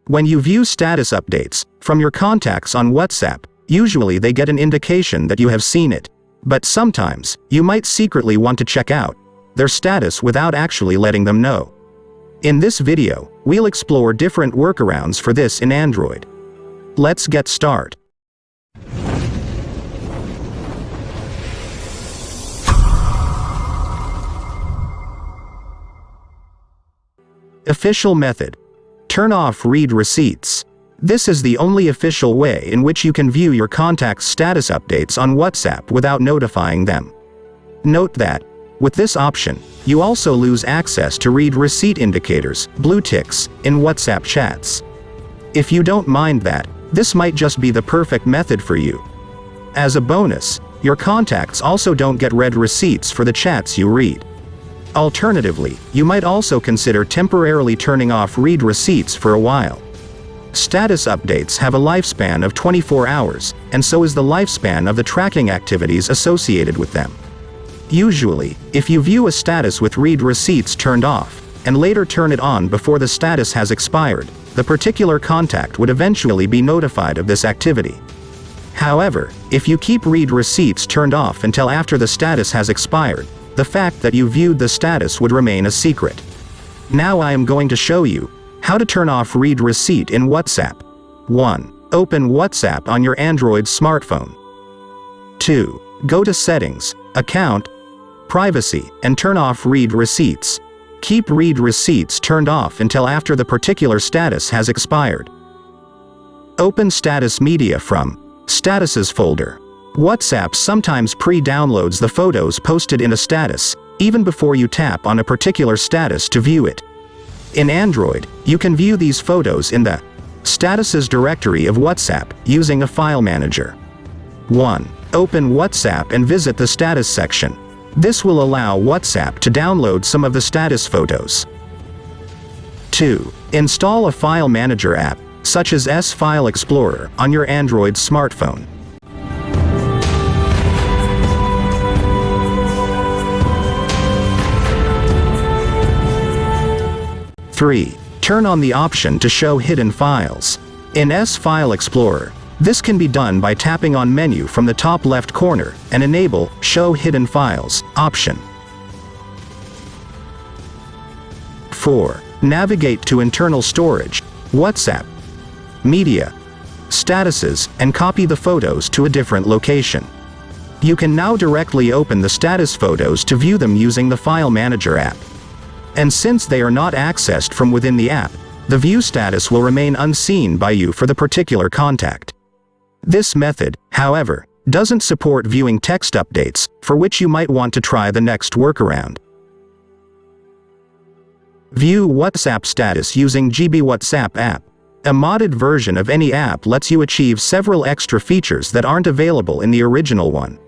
When you view status updates from your contacts on WhatsApp, usually they get an indication that you have seen it. But sometimes, you might secretly want to check out their status without actually letting them know. In this video, we'll explore different workarounds for this in Android. Let's get started. Official method. Turn off read receipts. This is the only official way in which you can view your contacts' status updates on WhatsApp without notifying them. Note that, with this option, you also lose access to read receipt indicators, blue ticks, in WhatsApp chats. If you don't mind that, this might just be the perfect method for you. As a bonus, your contacts also don't get read receipts for the chats you read. Alternatively, you might also consider temporarily turning off read receipts for a while. Status updates have a lifespan of 24 hours, and so is the lifespan of the tracking activities associated with them. Usually, if you view a status with read receipts turned off, and later turn it on before the status has expired, the particular contact would eventually be notified of this activity. However, if you keep read receipts turned off until after the status has expired, the fact that you viewed the status would remain a secret. Now I am going to show you how to turn off read receipt in WhatsApp. 1. Open WhatsApp on your Android smartphone. 2. Go to Settings, Account, Privacy, and turn off read receipts. Keep read receipts turned off until after the particular status has expired. Open Status Media from Statuses folder. WhatsApp sometimes pre-downloads the photos posted in a status, even before you tap on a particular status to view it. In Android, you can view these photos in the Statuses directory of WhatsApp using a file manager. 1. Open WhatsApp and visit the Status section. This will allow WhatsApp to download some of the status photos. 2. Install a file manager app, such as S-File Explorer, on your Android smartphone. 3. Turn on the option to show hidden files. In S-File Explorer, this can be done by tapping on Menu from the top left corner and enable Show Hidden Files option. 4. Navigate to Internal Storage, WhatsApp, Media, Statuses, and copy the photos to a different location. You can now directly open the status photos to view them using the File Manager app. And since they are not accessed from within the app, the view status will remain unseen by you for the particular contact. This method, however, doesn't support viewing text updates, for which you might want to try the next workaround. View WhatsApp status using GB WhatsApp app. A modded version of any app lets you achieve several extra features that aren't available in the original one.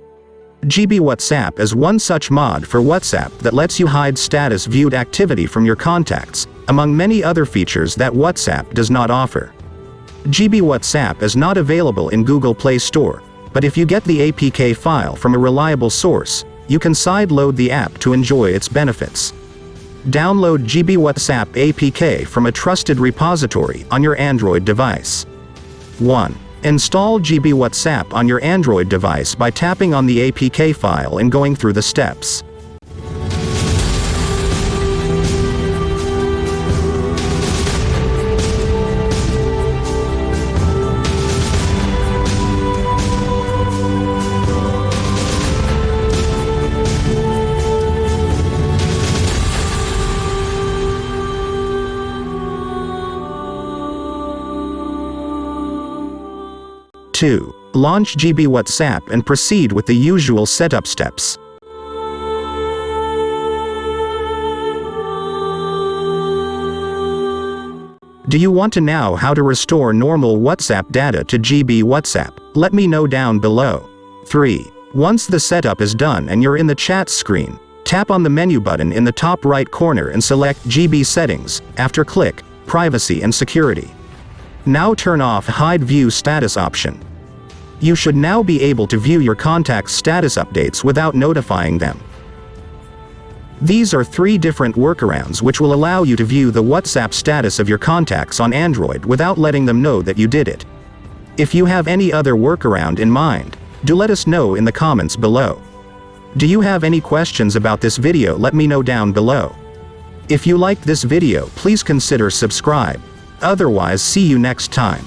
GB WhatsApp is one such mod for WhatsApp that lets you hide status viewed activity from your contacts, among many other features that WhatsApp does not offer. GB WhatsApp is not available in Google Play Store, but if you get the APK file from a reliable source, you can sideload the app to enjoy its benefits. Download GB WhatsApp APK from a trusted repository on your Android device. 1. Install GB WhatsApp on your Android device by tapping on the APK file and going through the steps. Two. Launch GB WhatsApp and proceed with the usual setup steps. Do you want to know how to restore normal WhatsApp data to GB WhatsApp? Let me know down below. 3. Once the setup is done and you're in the chat screen, tap on the menu button in the top right corner and select GB Settings, after click Privacy and Security. Now turn off Hide View Status option. You should now be able to view your contacts' status updates without notifying them. These are 3 different workarounds which will allow you to view the WhatsApp status of your contacts on Android without letting them know that you did it. If you have any other workaround in mind, do let us know in the comments below. Do you have any questions about this video? Let me know down below. If you liked this video, please consider subscribe. Otherwise, see you next time.